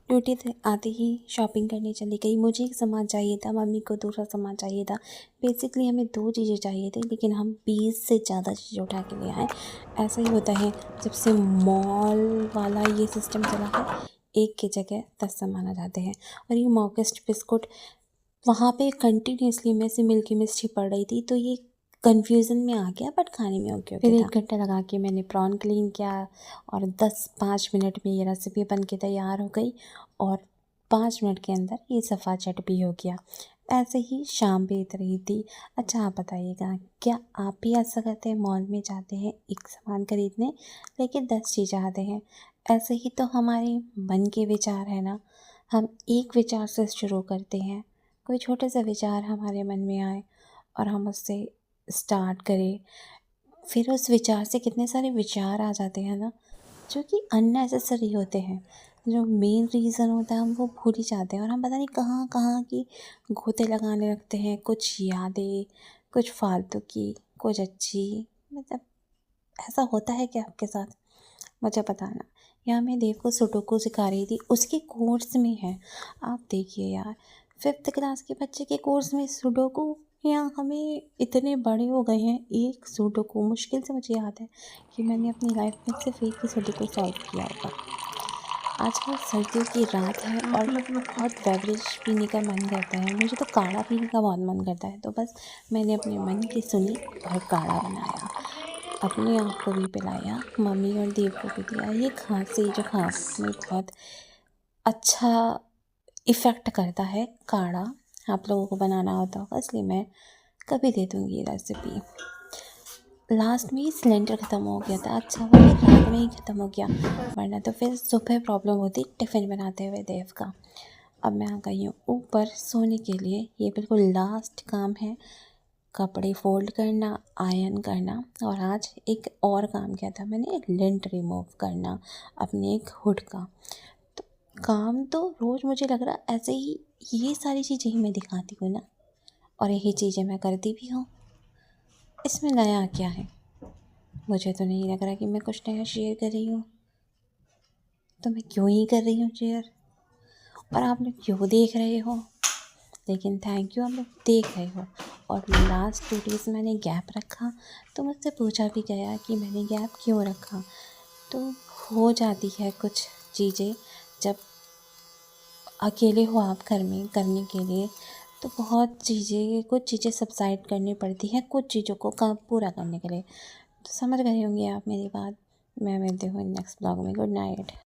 Duty से आते ही shopping करने चली गई। मुझे एक सामान चाहिए था, मम्मी को दूसरा सामान चाहिए था। बेसिकली हमें 2 चीज़ें चाहिए थी, लेकिन हम 20 से ज़्यादा चीज़ें उठा के ले आए। ऐसा ही होता है जब से मॉल वाला ये सिस्टम चला है, एक की जगह 10 सामान आ जाते हैं। और ये मॉकेस्ट बिस्कुट वहाँ पे कंटिन्यूअसली मैं से मिल्की मिस्ट ही पड़ रही थी, तो ये कन्फ्यूज़न में आ गया, बट खाने में ओके ओके था। 1 घंटा लगा के मैंने प्रॉन क्लीन किया और 10-5 मिनट में ये रेसिपी बन के तैयार हो गई और 5 मिनट के अंदर ये सफ़ा चट भी हो गया। ऐसे ही शाम बीत रही थी। अच्छा, आप बताइएगा, क्या आप भी ऐसा करते हैं? मॉल में जाते हैं एक सामान खरीदने, लेकिन 10 चीज़ें आते हैं। ऐसे ही तो हमारे मन के विचार है ना, हम एक विचार से शुरू करते हैं। कोई छोटे से विचार हमारे मन में आए और हम उससे स्टार्ट करें, फिर उस विचार से कितने सारे विचार आ जाते हैं ना, जो कि अननेसेसरी होते हैं। जो मेन रीज़न होता है हम वो भूल ही जाते हैं और हम पता नहीं कहाँ कहाँ की गोते लगाने लगते हैं। कुछ यादें, कुछ फालतू की, कुछ अच्छी। मतलब ऐसा होता है क्या आपके साथ? मुझे बताना। यहाँ मैं देव को सुडोकू सिखा रही थी, उसके कोर्स में है। आप देखिए यार, 5th क्लास के बच्चे के कोर्स में सुडोकू। यहाँ हमें इतने बड़े हो गए हैं, एक सुडोकू मुश्किल से मुझे याद है कि मैंने अपनी लाइफ में सिर्फ एक ही सुडोकू सॉल्व किया होगा। आजकल सर्दियों की रात है और बहुत बेवरेज पीने का मन करता है। मुझे तो काढ़ा पीने का बहुत मन करता है, तो बस मैंने अपने मन की सुनी और काढ़ा बनाया। अपने आप को भी पिलाया, मम्मी और देव को भी दिया। ये खांसी जो खांसी में बहुत अच्छा इफ़ेक्ट करता है काढ़ा। आप लोगों को बनाना होता होगा, इसलिए मैं कभी दे दूँगी ये रेसिपी। लास्ट में सिलेंडर ख़त्म हो गया था। अच्छा हुआ ये रात में ही ख़त्म हो गया, वरना तो फिर सुबह प्रॉब्लम होती टिफ़िन बनाते हुए देव का। अब मैं आ गई हूँ ऊपर सोने के लिए। ये बिल्कुल लास्ट काम है, कपड़े फ़ोल्ड करना, आयरन करना। और आज एक और काम किया था मैंने, लिंट रिमूव करना अपने एक हुड का। तो काम तो रोज़ मुझे लग रहा ऐसे ही ये सारी चीज़ें ही मैं दिखाती हूँ ना, और यही चीज़ें मैं करती भी हूँ। इसमें नया क्या है? मुझे तो नहीं लग रहा कि मैं कुछ नया शेयर कर रही हूँ, तो मैं क्यों ही कर रही हूँ शेयर, और आप लोग क्यों देख रहे हो? लेकिन थैंक यू, आप लोग देख रहे हो। और लास्ट 2 डेज़ मैंने गैप रखा, तो मुझसे पूछा भी गया कि मैंने गैप क्यों रखा। तो हो जाती है कुछ चीज़ें, जब अकेले हो आप घर में करने के लिए, तो कुछ चीज़ें सबसाइड करनी पड़ती हैं कुछ चीज़ों को काम पूरा करने के लिए। तो समझ गए होंगे आप मेरी बात। मैं मिलती हूँ नेक्स्ट ब्लॉग में। Good night.